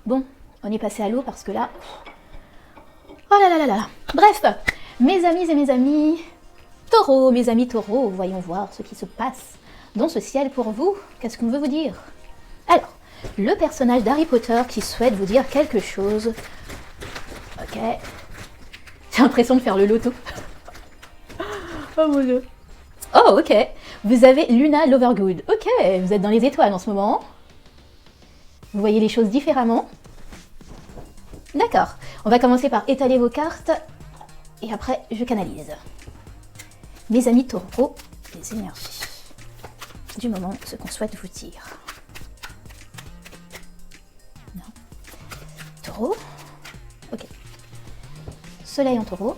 Bon, on est passé à l'eau parce que là... Oh là là là là. Bref, mes amis et mes amis taureaux, mes amis taureaux, voyons voir ce qui se passe dans ce ciel pour vous. Qu'est-ce qu'on veut vous dire? Alors, le personnage d'Harry Potter qui souhaite vous dire quelque chose. Ok. J'ai l'impression de faire le loto. Oh mon dieu. Oh, ok. Vous avez Luna Lovegood. Ok, vous êtes dans les étoiles en ce moment. Vous voyez les choses différemment. D'accord. On va commencer par étaler vos cartes. Et après, je canalise. Mes amis taureaux, les énergies du moment, ce qu'on souhaite vous dire. Non. Taureau. Ok. Soleil en taureau.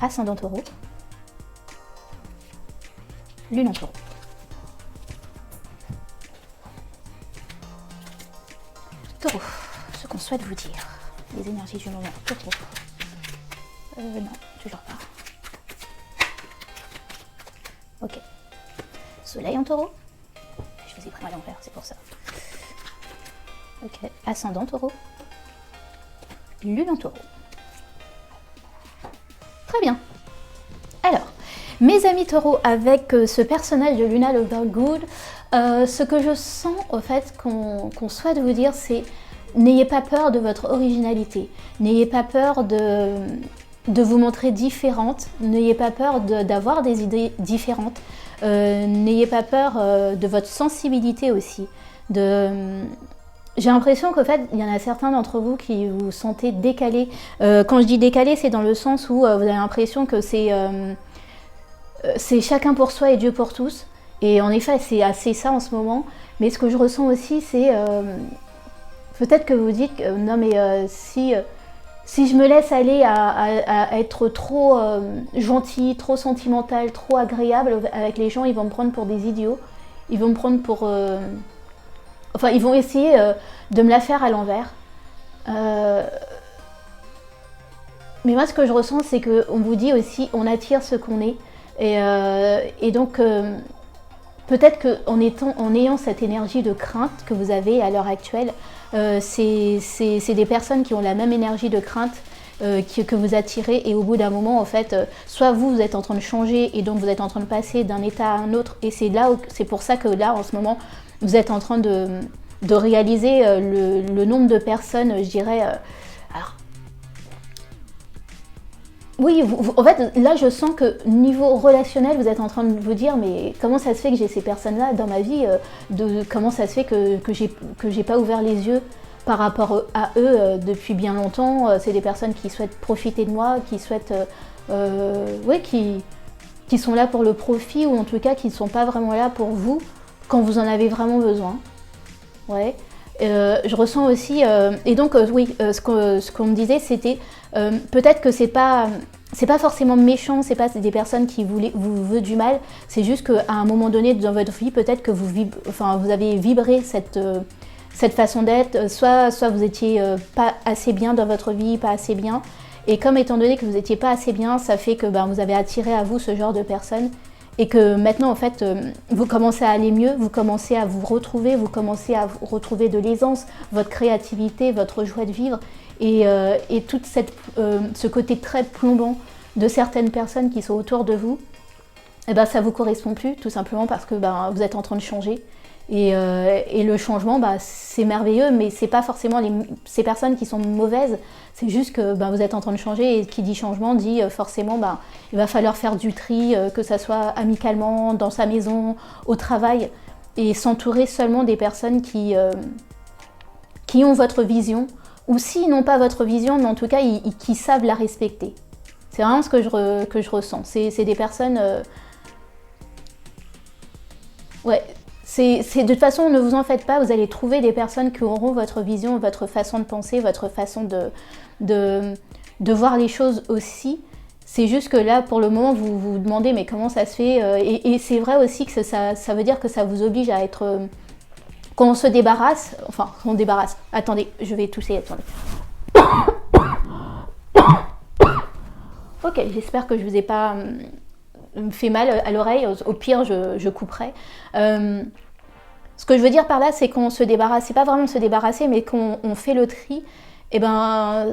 Ascendant taureau. Lune en taureau. Taureau, ce qu'on souhaite vous dire. Les énergies du moment. Taureau. Non, toujours pas. Ok. Soleil en taureau. Je vous ai pris à l'envers, c'est pour ça. Ok. Ascendant taureau. Lune en taureau. Très bien. Alors, mes amis taureaux, avec ce personnage de Luna Lovegood, ce que je sens, au fait, qu'on souhaite vous dire, c'est n'ayez pas peur de votre originalité. N'ayez pas peur de vous montrer différente. N'ayez pas peur d'avoir des idées différentes. N'ayez pas peur de votre sensibilité aussi. J'ai l'impression qu'en fait, il y en a certains d'entre vous qui vous sentez décalés. Quand je dis décalé, c'est dans le sens où vous avez l'impression que c'est chacun pour soi et Dieu pour tous. Et en effet, c'est assez ça en ce moment. Mais ce que je ressens aussi, c'est peut-être que vous dites non mais si je me laisse aller à être trop gentille, trop sentimentale, trop agréable avec les gens, ils vont me prendre pour des idiots. Ils vont me prendre pour... Enfin, ils vont essayer de me la faire à l'envers. Mais moi, ce que je ressens, c'est qu'on vous dit aussi, on attire ce qu'on est. Et donc, peut-être qu'en ayant cette énergie de crainte que vous avez à l'heure actuelle, c'est des personnes qui ont la même énergie de crainte que vous attirez. Et au bout d'un moment, en fait, soit vous êtes en train de changer et donc vous êtes en train de passer d'un état à un autre. Et c'est pour ça que là, en ce moment, vous êtes en train de réaliser le nombre de personnes, je dirais... alors, oui, en fait, là, je sens que niveau relationnel, vous êtes en train de vous dire, mais comment ça se fait que j'ai ces personnes-là dans ma vie, comment ça se fait que j'ai pas ouvert les yeux par rapport à eux depuis bien longtemps. C'est des personnes qui souhaitent profiter de moi, qui souhaitent... oui, qui sont là pour le profit, ou en tout cas qui ne sont pas vraiment là pour vous quand vous en avez vraiment besoin. Ouais. Je ressens aussi... et donc, oui, ce qu'on me disait, c'était... peut-être que c'est pas forcément méchant, c'est pas des personnes qui vous veulent du mal, c'est juste qu'à un moment donné dans votre vie, peut-être que vous avez vibré cette façon d'être, soit vous étiez pas assez bien dans votre vie, pas assez bien, et comme étant donné que vous étiez pas assez bien, ça fait que vous avez attiré à vous ce genre de personnes, et que maintenant en fait vous commencez à aller mieux, vous commencez à vous retrouver de l'aisance, votre créativité, votre joie de vivre, et tout ce côté très plombant de certaines personnes qui sont autour de vous, ça vous correspond plus, tout simplement parce que vous êtes en train de changer. Et le changement, c'est merveilleux, mais c'est pas forcément ces personnes qui sont mauvaises, c'est juste que vous êtes en train de changer, et qui dit changement dit forcément il va falloir faire du tri, que ça soit amicalement, dans sa maison, au travail, et s'entourer seulement des personnes qui ont votre vision, ou s'ils n'ont pas votre vision, mais en tout cas qui savent la respecter. C'est vraiment ce que je ressens. C'est des personnes... ouais. De toute façon, ne vous en faites pas, vous allez trouver des personnes qui auront votre vision, votre façon de penser, votre façon de voir les choses aussi. C'est juste que là, pour le moment, vous vous demandez mais comment ça se fait, et c'est vrai aussi que ça veut dire que ça vous oblige à être... quand on se débarrasse, attendez, je vais tousser, attendez. Ok, j'espère que je vous ai pas fait mal à l'oreille, au pire je couperai. Ce que je veux dire par là, c'est qu'on se débarrasse, c'est pas vraiment se débarrasser, mais qu'on fait le tri, et ben,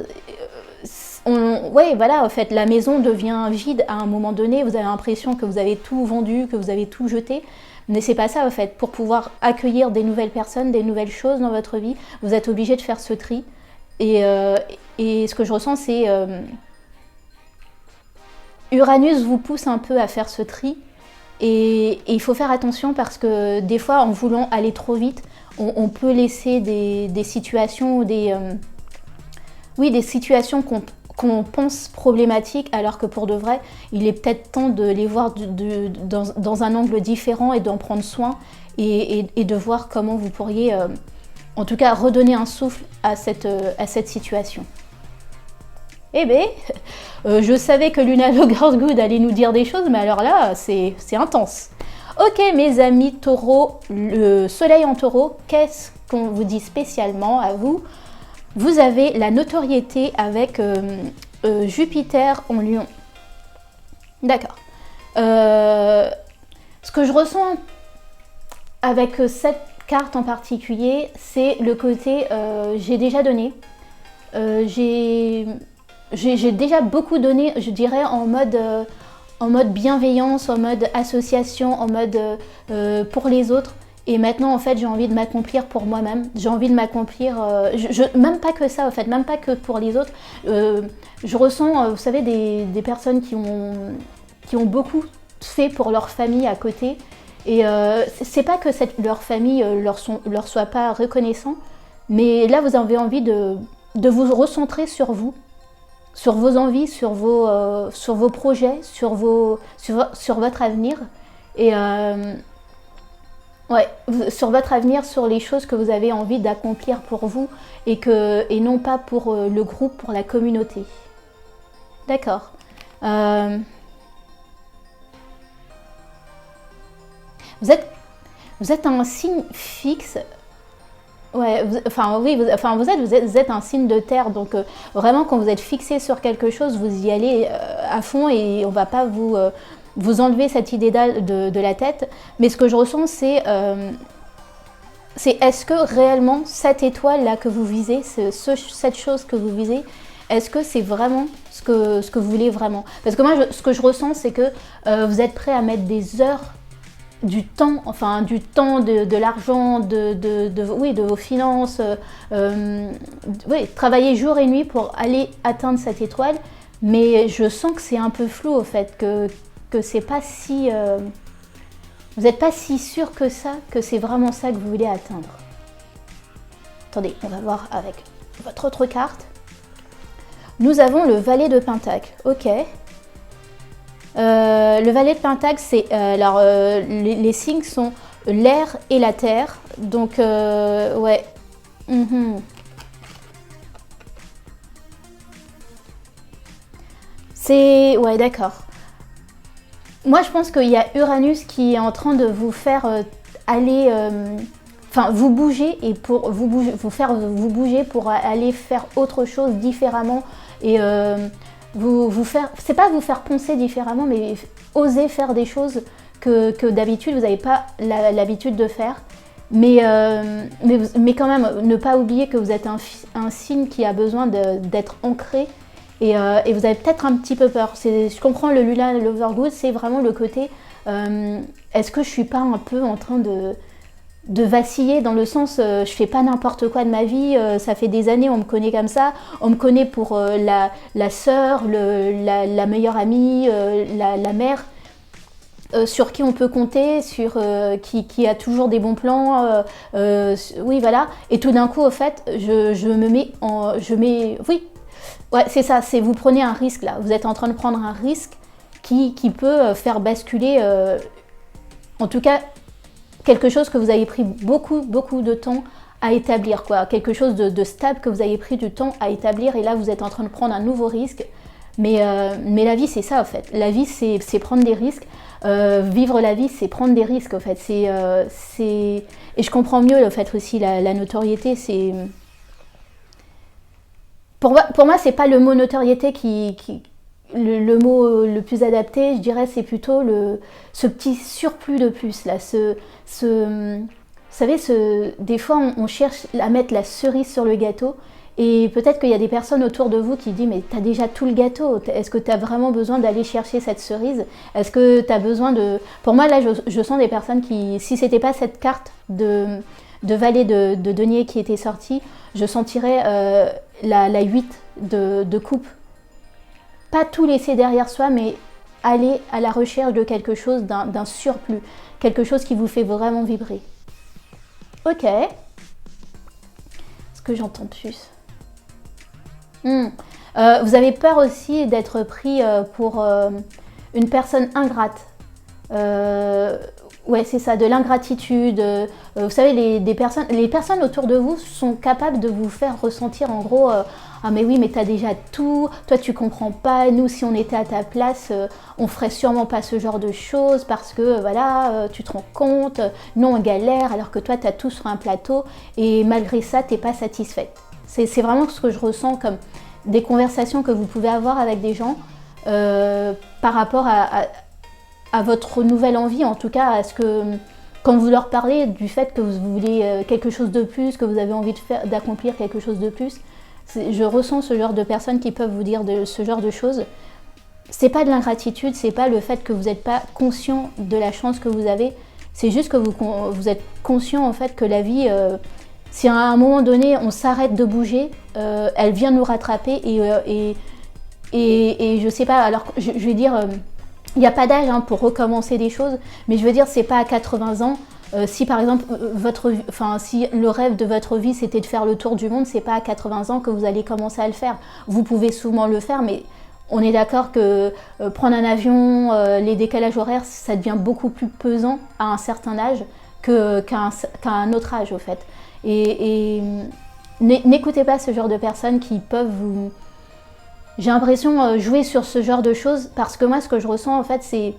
ouais, voilà, en fait, la maison devient vide à un moment donné, vous avez l'impression que vous avez tout vendu, que vous avez tout jeté, mais c'est pas ça, en fait. Pour pouvoir accueillir des nouvelles personnes, des nouvelles choses dans votre vie, vous êtes obligé de faire ce tri. Et ce que je ressens, c'est Uranus vous pousse un peu à faire ce tri. Et il faut faire attention parce que des fois, en voulant aller trop vite, on peut laisser des situations, des situations qu'on pense problématiques, alors que pour de vrai, il est peut-être temps de les voir dans un angle différent et d'en prendre soin et de voir comment vous pourriez, en tout cas, redonner un souffle à cette situation. Eh bien, je savais que Luna Lovegood allait nous dire des choses, mais alors là, c'est intense. Ok, mes amis taureaux, le soleil en taureau, qu'est-ce qu'on vous dit spécialement à vous? Vous avez la notoriété avec Jupiter en lion. D'accord. Ce que je ressens avec cette carte en particulier, c'est le côté j'ai déjà donné. J'ai déjà beaucoup donné, je dirais, en mode bienveillance, en mode association, en mode pour les autres. Et maintenant, en fait, j'ai envie de m'accomplir pour moi-même. J'ai envie de m'accomplir, même pas que ça, en fait, même pas que pour les autres. Je ressens, vous savez, des personnes qui ont beaucoup fait pour leur famille à côté. Et c'est pas que leur famille leur soit pas reconnaissant, mais là, vous avez envie de vous recentrer sur vous. Sur vos envies, sur vos projets, sur votre avenir. Et sur votre avenir, sur les choses que vous avez envie d'accomplir pour vous et non pas pour le groupe, pour la communauté. D'accord. Vous êtes un signe fixe. Ouais, vous êtes un signe de terre, donc vraiment quand vous êtes fixé sur quelque chose, vous y allez à fond et on va pas vous enlever cette idée de la tête. Mais ce que je ressens, c'est est-ce que réellement cette étoile-là que vous visez, cette chose que vous visez, est-ce que c'est vraiment ce que vous voulez vraiment? Parce que moi, ce que je ressens, c'est que vous êtes prêt à mettre des heures, du temps, de l'argent, de vos finances, travailler jour et nuit pour aller atteindre cette étoile, mais je sens que c'est un peu flou au fait, que c'est pas si... vous n'êtes pas si sûr que ça, que c'est vraiment ça que vous voulez atteindre. Attendez, on va voir avec votre autre carte. Nous avons le valet de Pentacle, ok. Le valet de Pentacle, c'est les signes sont l'air et la terre, donc ouais. C'est ouais, d'accord. Moi, je pense qu'il y a Uranus qui est en train de vous faire aller, vous bouger et pour vous bouger pour aller faire autre chose différemment et c'est pas vous faire penser différemment, mais oser faire des choses que d'habitude vous n'avez pas l'habitude de faire. Mais quand même, ne pas oublier que vous êtes un signe qui a besoin d'être ancré et vous avez peut-être un petit peu peur. Je comprends le Luna Lovegood, c'est vraiment le côté est-ce que je suis pas un peu en train de vaciller dans le sens je fais pas n'importe quoi de ma vie, ça fait des années on me connaît comme ça, on me connaît pour la sœur, la meilleure amie, la mère sur qui on peut compter, sur qui a toujours des bons plans, oui voilà, et tout d'un coup au fait ouais c'est ça, c'est vous prenez un risque là, vous êtes en train de prendre un risque qui peut faire basculer en tout cas quelque chose que vous avez pris beaucoup de temps à établir, quoi. Quelque chose de stable que vous avez pris du temps à établir et là vous êtes en train de prendre un nouveau risque. Mais la vie c'est ça en fait. La vie c'est prendre des risques. Vivre la vie c'est prendre des risques en fait. Et je comprends mieux en fait aussi la notoriété. C'est pour moi c'est pas le mot notoriété le mot le plus adapté, je dirais, c'est plutôt ce petit surplus de plus, là, savez, des fois on cherche à mettre la cerise sur le gâteau. Et peut-être qu'il y a des personnes autour de vous qui disent mais t'as déjà tout le gâteau, est-ce que t'as vraiment besoin d'aller chercher cette cerise? Est-ce que t'as besoin de... Pour moi là je sens des personnes qui, si c'était pas cette carte de valet de denier qui était sortie, je sentirais la 8 de coupe. Pas tout laisser derrière soi, mais aller à la recherche de quelque chose, d'un surplus, quelque chose qui vous fait vraiment vibrer. Ok. Ce que j'entends plus. Vous avez peur aussi d'être pris pour une personne ingrate. Ouais, c'est ça, de l'ingratitude. Vous savez, les personnes autour de vous sont capables de vous faire ressentir en gros ah mais oui, mais t'as déjà tout, toi tu comprends pas, nous si on était à ta place, on ferait sûrement pas ce genre de choses parce que voilà, tu te rends compte, nous on galère alors que toi t'as tout sur un plateau et malgré ça t'es pas satisfaite. C'est vraiment ce que je ressens comme des conversations que vous pouvez avoir avec des gens par rapport à votre nouvelle envie, en tout cas à ce que quand vous leur parlez du fait que vous voulez quelque chose de plus, que vous avez envie d'accomplir quelque chose de plus, je ressens ce genre de personnes qui peuvent vous dire ce genre de choses. C'est pas de l'ingratitude, c'est pas le fait que vous n'êtes pas conscient de la chance que vous avez, c'est juste que vous êtes conscient en fait que la vie, si à un moment donné on s'arrête de bouger, elle vient nous rattraper et je sais pas, alors je vais dire, il n'y a pas d'âge pour recommencer des choses, mais je veux dire c'est pas à 80 ans. Si par exemple si le rêve de votre vie c'était de faire le tour du monde, c'est pas à 80 ans que vous allez commencer à le faire. Vous pouvez souvent le faire, mais on est d'accord que prendre un avion, les décalages horaires, ça devient beaucoup plus pesant à un certain âge qu'à un autre âge au fait. Et n'écoutez pas ce genre de personnes qui peuvent vous... J'ai l'impression jouer sur ce genre de choses parce que moi ce que je ressens en fait c'est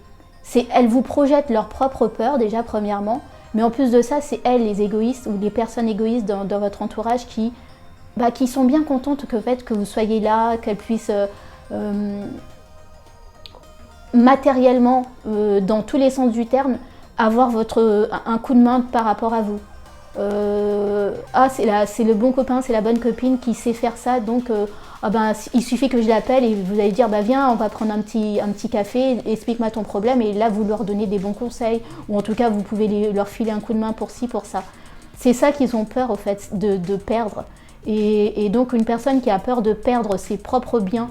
elles vous projettent leur propre peur déjà premièrement. Mais en plus de ça, c'est elles, les égoïstes ou les personnes égoïstes dans votre entourage qui sont bien contentes que vous soyez là, qu'elles puissent matériellement, dans tous les sens du terme, avoir un coup de main par rapport à vous. C'est le bon copain, c'est la bonne copine qui sait faire ça, donc il suffit que je l'appelle et vous allez dire viens, on va prendre un petit café, explique-moi ton problème, et là vous leur donnez des bons conseils, ou en tout cas vous pouvez leur filer un coup de main pour ci, pour ça. C'est ça qu'ils ont peur au fait, de perdre. Et donc une personne qui a peur de perdre ses propres biens,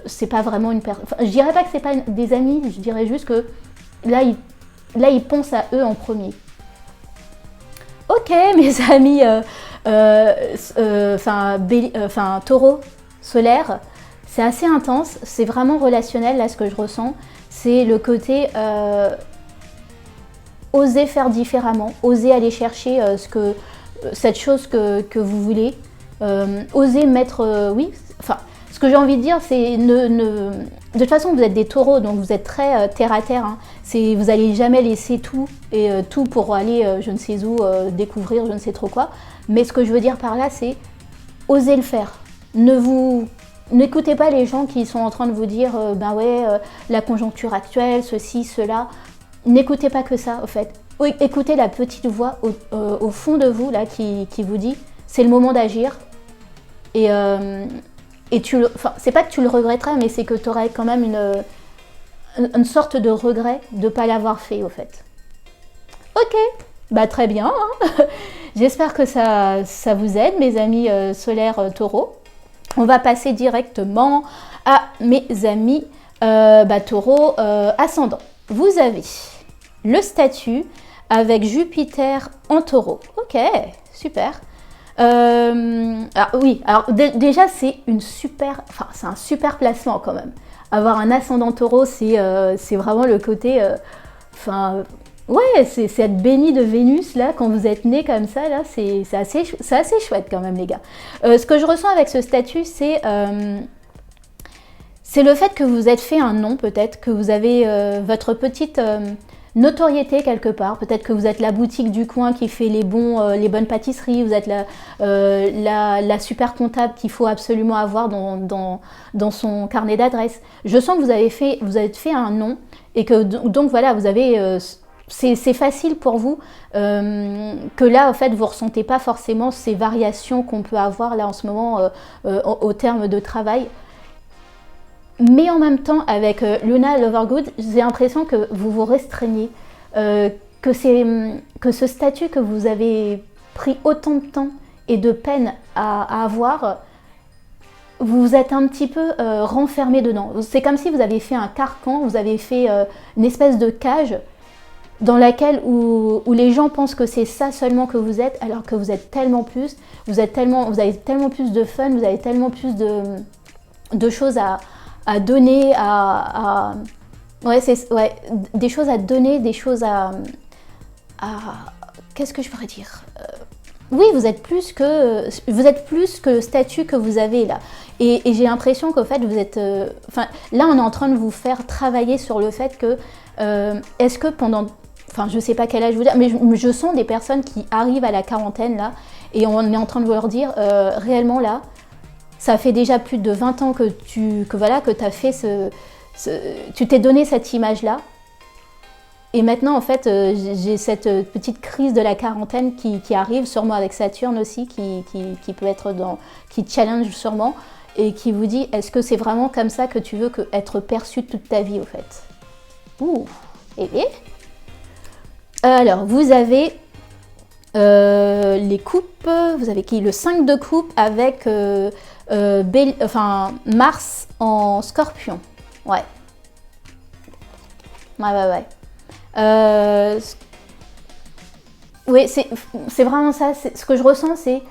c'est pas vraiment une personne... je dirais pas que c'est pas des amis, je dirais juste que là ils pensent à eux en premier. Ok mes amis, taureau solaire, c'est assez intense, c'est vraiment relationnel là ce que je ressens, c'est le côté oser faire différemment, oser aller chercher cette chose que vous voulez, oser mettre, ce que j'ai envie de dire c'est de toute façon vous êtes des taureaux donc vous êtes très terre à terre, vous n'allez jamais laisser tout et tout pour aller je ne sais où découvrir je ne sais trop quoi, mais ce que je veux dire par là c'est oser le faire. N'écoutez pas les gens qui sont en train de vous dire la conjoncture actuelle, ceci, cela. N'écoutez pas que ça, au fait. Écoutez la petite voix au fond de vous là qui vous dit c'est le moment d'agir. Et c'est pas que tu le regretterais, mais c'est que tu aurais quand même une sorte de regret de ne pas l'avoir fait, au fait. Ok, très bien. J'espère que ça vous aide, mes amis solaires taureaux. On va passer directement à mes amis taureaux ascendant. Vous avez le statut avec Jupiter en taureau. Ok, super. Déjà c'est un super placement quand même. Avoir un ascendant taureau, c'est vraiment le côté... c'est être béni de Vénus là quand vous êtes né comme ça là, c'est assez chouette quand même les gars. Ce que je ressens avec ce statut, c'est le fait que vous êtes fait un nom, peut-être que vous avez votre petite notoriété quelque part. Peut-être que vous êtes la boutique du coin qui fait les bonnes pâtisseries, vous êtes la super comptable qu'il faut absolument avoir dans son carnet d'adresses. Je sens que vous avez fait un nom et que donc voilà, vous avez c'est facile pour vous, que là, en fait, vous ne ressentez pas forcément ces variations qu'on peut avoir là en ce moment au terme de travail. Mais en même temps, avec Luna Lovergood, j'ai l'impression que vous vous restreignez, que ce statut que vous avez pris autant de temps et de peine à avoir, vous êtes un petit peu renfermé dedans. C'est comme si vous avez fait un carcan, vous avez fait une espèce de cage dans laquelle où les gens pensent que c'est ça seulement que vous êtes, alors que vous êtes tellement plus, vous avez tellement plus de fun, vous avez tellement plus de choses à donner, des choses à donner, des choses à qu'est-ce que je pourrais dire, oui, vous êtes plus que le statut que vous avez là. Et j'ai l'impression qu'en fait, vous êtes... là, on est en train de vous faire travailler sur le fait que... est-ce que pendant... Enfin, je sais pas quel âge vous dire, mais je sens des personnes qui arrivent à la quarantaine là, et on est en train de vous leur dire, réellement là, ça fait déjà plus de 20 ans que tu as fait tu t'es donné cette image-là. Et maintenant, en fait, j'ai cette petite crise de la quarantaine qui arrive, sûrement avec Saturne aussi, qui peut être qui challenge sûrement, et qui vous dit, est-ce que c'est vraiment comme ça que tu veux être perçu toute ta vie, au fait? Ouh, et bien. Alors, vous avez les coupes, vous avez qui? Le 5 de coupe avec Mars en Scorpion. Ouais. Ouais. Oui, c'est vraiment ça. Ce que je ressens, c'est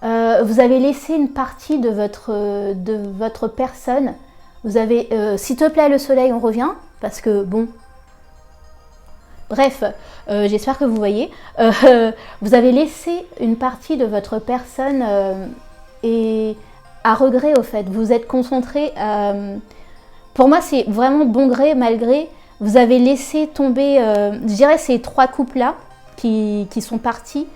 vous avez laissé une partie de votre personne. Vous avez, s'il te plaît, le soleil, on revient, parce que bon. Bref, j'espère que vous voyez. Vous avez laissé une partie de votre personne et à regret, au fait. Vous êtes concentré. Pour moi, c'est vraiment bon gré, mal gré. Vous avez laissé tomber, je dirais, ces 3 couples-là qui sont partis.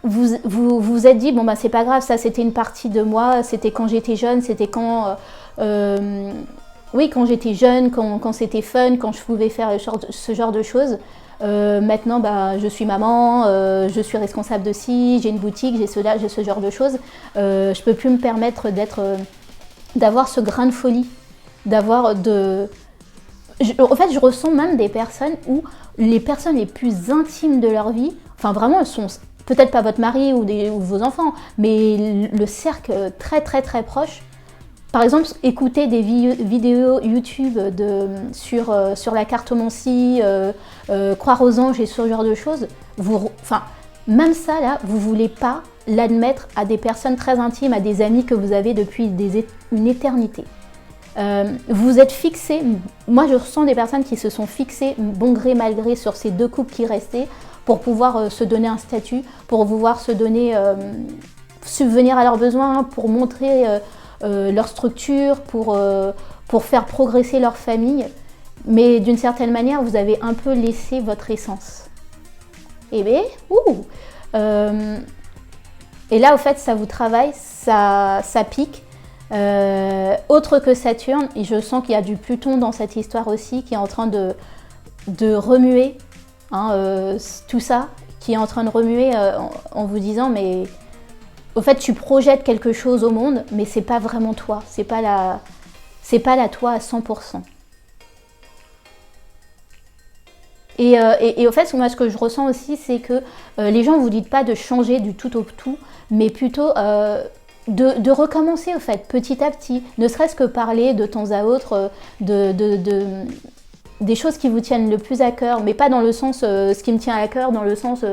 Vous vous êtes dit, bon, bah, c'est pas grave, ça, c'était une partie de moi, c'était quand j'étais jeune, c'était quand... quand j'étais jeune, quand c'était fun, quand je pouvais faire ce genre de choses. Maintenant, bah, je suis maman, je suis responsable de ci, j'ai une boutique, j'ai cela, j'ai ce genre de choses. Je peux plus me permettre d'avoir ce grain de folie. En fait, je ressens même des personnes où les personnes les plus intimes de leur vie, enfin vraiment, elles sont peut-être pas votre mari ou vos enfants, mais le cercle très très très proche. Par exemple, écouter des vidéos YouTube sur la cartomancie, croire aux anges et ce genre de choses, même ça là, vous voulez pas l'admettre à des personnes très intimes, à des amis que vous avez depuis une éternité. Vous êtes fixé, moi je ressens des personnes qui se sont fixées bon gré mal gré sur ces 2 couples qui restaient pour pouvoir se donner un statut, pour pouvoir subvenir à leurs besoins, pour montrer leur structure, pour faire progresser leur famille. Mais d'une certaine manière, vous avez un peu laissé votre essence. Et bien, et là, au fait, ça vous travaille, ça pique. Autre que Saturne, et je sens qu'il y a du Pluton dans cette histoire aussi qui est en train de remuer tout ça, qui est en train de remuer en vous disant mais au fait tu projettes quelque chose au monde mais c'est pas vraiment toi, c'est pas la toi à 100%. Et au fait, moi ce que je ressens aussi c'est que les gens vous disent pas de changer du tout au tout, mais plutôt de recommencer au fait, petit à petit, ne serait-ce que parler de temps à autre des choses qui vous tiennent le plus à cœur, mais pas dans le sens ce qui me tient à cœur, dans le sens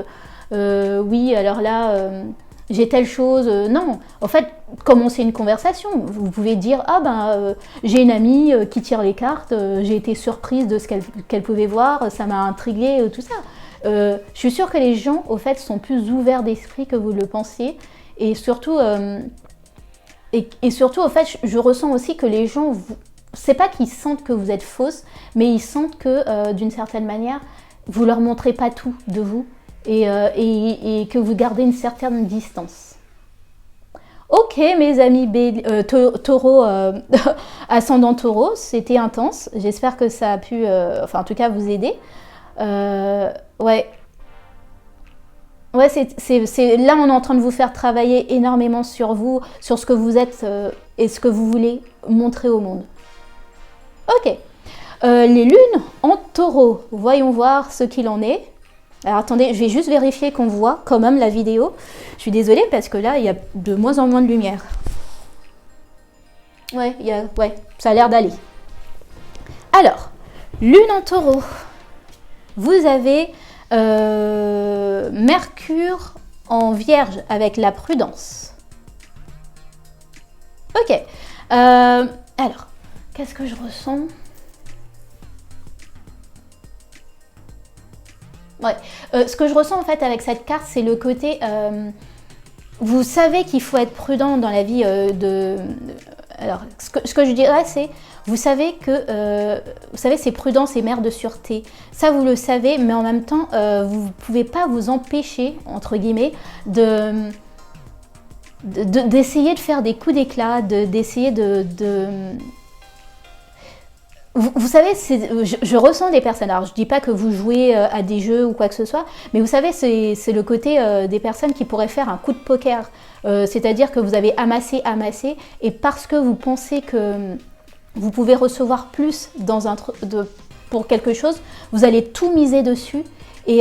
oui alors là j'ai telle chose, non, en fait commencer une conversation, vous pouvez dire j'ai une amie qui tire les cartes, j'ai été surprise de ce qu'elle pouvait voir, ça m'a intriguée, tout ça. Je suis sûre que les gens au fait sont plus ouverts d'esprit que vous le pensiez. Et surtout, au fait, je ressens aussi que les gens, c'est pas qu'ils sentent que vous êtes fausse, mais ils sentent que d'une certaine manière, vous leur montrez pas tout de vous et que vous gardez une certaine distance. Ok, mes amis taureau, ascendant taureau, c'était intense. J'espère que ça a pu, enfin en tout cas, vous aider. Ouais, ouais, là on est en train de vous faire travailler énormément sur vous, sur ce que vous êtes et ce que vous voulez montrer au monde. Ok, les lunes en taureau, voyons voir ce qu'il en est. Alors attendez, je vais juste vérifier qu'on voit quand même la vidéo. Je suis désolée parce que là, il y a de moins en moins de lumière. Ouais, ouais, ça a l'air d'aller. Alors, lune en taureau. Vous avez Mercure en vierge avec la prudence. Ok. Alors, qu'est-ce que je ressens ? Ouais. Ce que je ressens en fait avec cette carte, c'est le côté... vous savez qu'il faut être prudent dans la vie alors, ce que je dirais, c'est... Vous savez que... vous savez, c'est prudence et mère de sûreté. Ça, vous le savez, mais en même temps, vous ne pouvez pas vous empêcher, entre guillemets, d'essayer de faire des coups d'éclat, d'essayer Vous savez, je ressens des personnes, alors je dis pas que vous jouez à des jeux ou quoi que ce soit, mais vous savez, c'est le côté des personnes qui pourraient faire un coup de poker, c'est-à-dire que vous avez amassé, et parce que vous pensez que vous pouvez recevoir plus pour quelque chose, vous allez tout miser dessus, et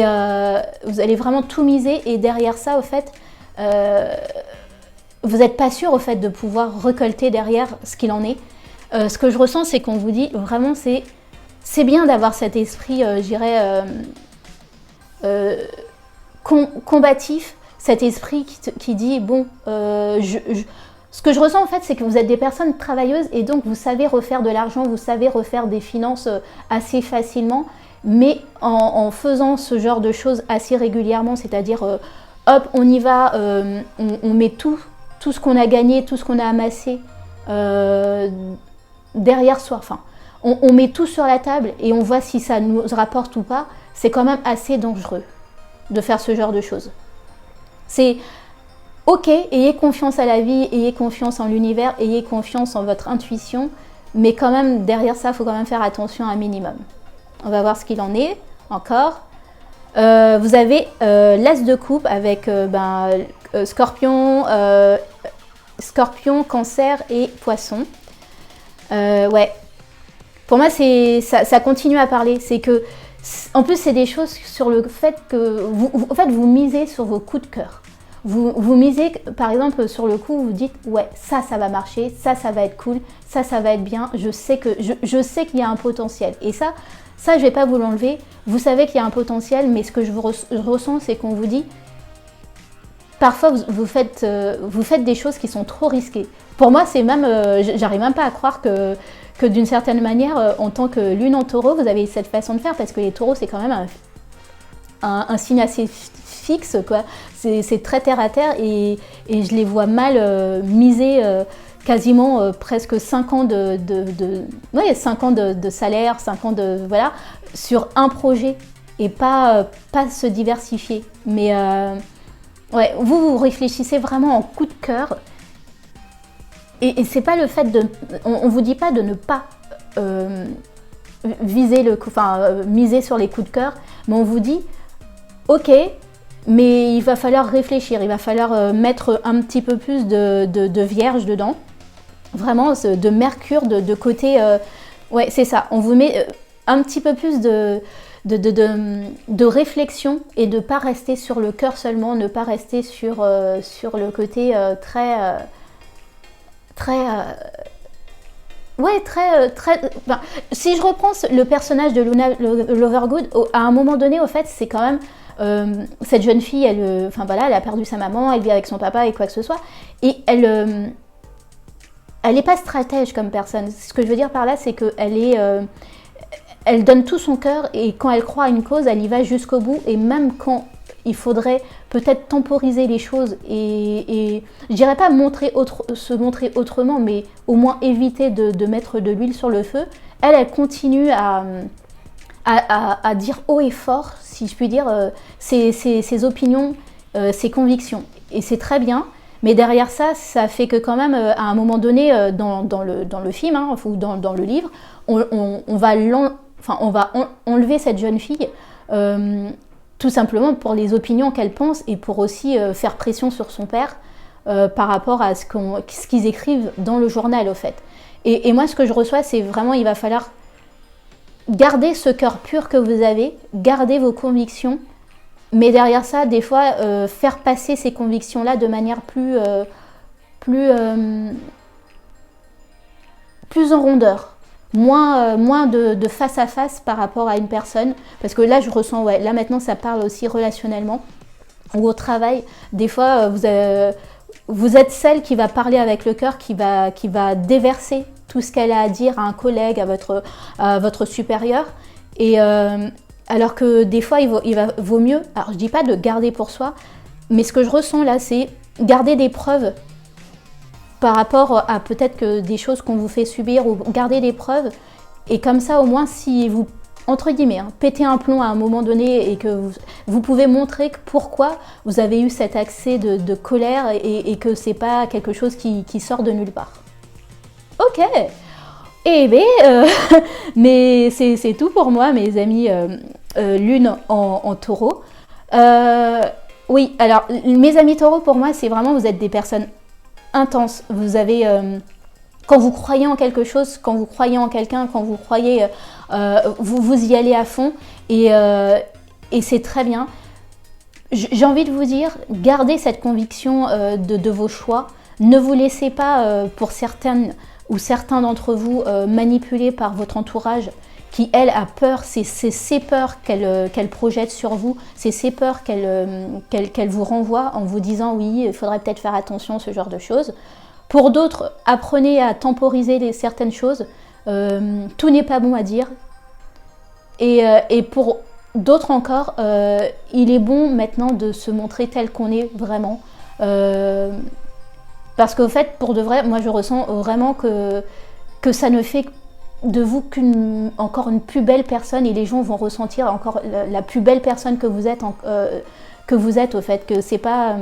vous allez vraiment tout miser, et derrière ça, au fait, vous n'êtes pas sûr, au fait, de pouvoir récolter derrière ce qu'il en est. Ce que je ressens, c'est qu'on vous dit vraiment, c'est bien d'avoir cet esprit, je dirais, combatif, cet esprit qui dit, bon, ce que je ressens en fait, c'est que vous êtes des personnes travailleuses et donc vous savez refaire de l'argent, vous savez refaire des finances assez facilement, mais en faisant ce genre de choses assez régulièrement, c'est-à-dire, hop, on y va, on met tout ce qu'on a gagné, tout ce qu'on a amassé, derrière soi, enfin, on met tout sur la table et on voit si ça nous rapporte ou pas. C'est quand même assez dangereux de faire ce genre de choses. C'est ok, ayez confiance à la vie, ayez confiance en l'univers, ayez confiance en votre intuition, mais quand même derrière ça, il faut quand même faire attention un minimum. On va voir ce qu'il en est encore. Vous avez l'as de coupe avec Scorpion, Cancer et Poisson. Ouais, pour moi ça continue à parler, c'est que en plus c'est des choses sur le fait que vous misez sur vos coups de cœur, vous misez par exemple sur le coup, vous dites ouais, ça va marcher, ça va être cool, ça va être bien, je sais qu'il y a un potentiel, et ça je vais pas vous l'enlever, vous savez qu'il y a un potentiel, mais ce que je ressens, c'est qu'on vous dit parfois vous faites des choses qui sont trop risquées. Pour moi, c'est même, j'arrive même pas à croire que d'une certaine manière, en tant que lune en taureau, vous avez cette façon de faire, parce que les taureaux, c'est quand même un signe assez fixe, quoi. C'est très terre à terre, et je les vois mal miser quasiment presque 5 ans de 5 ans de salaire, 5 ans de, voilà, sur un projet, et pas se diversifier. Mais ouais, vous réfléchissez vraiment en coup de cœur. Et c'est pas le fait de... On vous dit pas de ne pas miser sur les coups de cœur, mais on vous dit, ok, mais il va falloir réfléchir, il va falloir mettre un petit peu plus de vierge dedans, vraiment de Mercure, de côté... ouais, c'est ça, on vous met un petit peu plus de réflexion, et de ne pas rester sur le cœur seulement, ne pas rester sur le côté très... si je reprends le personnage de Luna Lovegood, à un moment donné, au fait, c'est quand même cette jeune fille, elle a perdu sa maman, elle vit avec son papa et quoi que ce soit, et elle n'est pas stratège comme personne. Ce que je veux dire par là, c'est qu'elle elle donne tout son cœur, et quand elle croit à une cause, elle y va jusqu'au bout, et même quand il faudrait peut-être temporiser les choses et je dirais pas se montrer autrement, mais au moins éviter de mettre de l'huile sur le feu. Elle continue à dire haut et fort, si je puis dire, ses opinions, ses convictions. Et c'est très bien, Mais derrière ça, ça fait que quand même, à un moment donné, dans le film, hein, ou dans le livre, on va enlever cette jeune fille, tout simplement pour les opinions qu'elle pense et pour aussi faire pression sur son père par rapport à ce qu'ils écrivent dans le journal, au fait. Et moi, ce que je reçois, c'est vraiment, il va falloir garder ce cœur pur que vous avez, garder vos convictions, mais derrière ça, des fois, faire passer ces convictions-là de manière plus en rondeur, moins de face à face par rapport à une personne, parce que là, je ressens, ouais, là maintenant, ça parle aussi relationnellement, ou au travail, des fois, vous êtes celle qui va parler avec le cœur, qui va déverser tout ce qu'elle a à dire à un collègue, à votre supérieur, et alors que des fois, vaut mieux, alors je dis pas de garder pour soi, mais ce que je ressens là, c'est garder des preuves par rapport à peut-être que des choses qu'on vous fait subir, ou garder des preuves, et comme ça au moins si vous, entre guillemets, hein, pétez un plomb à un moment donné et que vous pouvez montrer pourquoi vous avez eu cet accès de colère et que c'est pas quelque chose qui sort de nulle part. Ok. Eh bien, mais c'est tout pour moi, mes amis Lune en taureau. Oui, alors, mes amis taureaux, pour moi, c'est vraiment, vous êtes des personnes intenses. Vous avez, quand vous croyez en quelque chose, quand vous croyez en quelqu'un, quand vous croyez, vous y allez à fond, et c'est très bien. J'ai envie de vous dire, gardez cette conviction de vos choix. Ne vous laissez pas, pour certaines ou certains d'entre vous, manipulés par votre entourage, qui, elle, a peur. C'est ces peurs qu'elle projette sur vous, c'est ces peurs qu'elle vous renvoie en vous disant « oui, il faudrait peut-être faire attention », ce genre de choses. Pour d'autres, apprenez à temporiser certaines choses. Tout n'est pas bon à dire. Et pour d'autres encore, il est bon maintenant de se montrer tel qu'on est vraiment. Parce qu'au fait, pour de vrai, moi je ressens vraiment que ça ne fait de vous encore une plus belle personne, et les gens vont ressentir encore la plus belle personne que vous êtes, au fait, que c'est pas...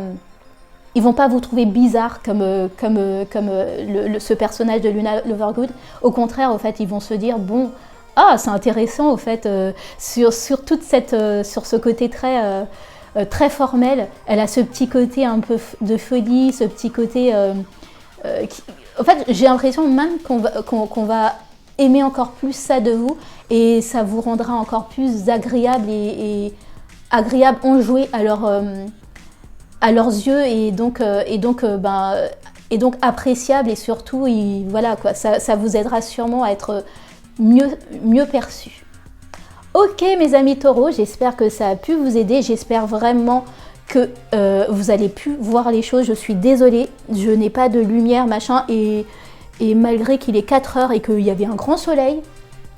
ils vont pas vous trouver bizarre comme ce personnage de Luna Lovegood. Au contraire, au fait, ils vont se dire, bon, ah, c'est intéressant, au fait, sur ce côté très formel. Elle a ce petit côté un peu de folie, ce petit côté... en fait, j'ai l'impression même qu'on va aimer encore plus ça de vous, et ça vous rendra encore plus agréable et agréable enjoué à leurs yeux, et donc appréciable, et surtout, voilà, quoi, ça vous aidera sûrement à être mieux perçu. Ok, mes amis taureaux, j'espère que ça a pu vous aider, j'espère vraiment que vous allez plus voir les choses. Je suis désolée, je n'ai pas de lumière, machin, et malgré qu'il est 4 heures et qu'il y avait un grand soleil,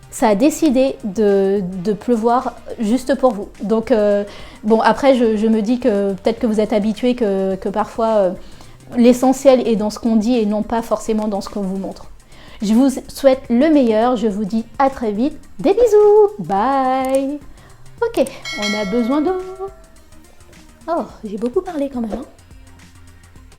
ça a décidé de pleuvoir juste pour vous. Donc, bon, après, je me dis que peut-être que vous êtes habitués que parfois l'essentiel est dans ce qu'on dit et non pas forcément dans ce qu'on vous montre. Je vous souhaite le meilleur, je vous dis à très vite, des bisous, bye. Ok, on a besoin d'eau. Oh, j'ai beaucoup parlé quand même, hein.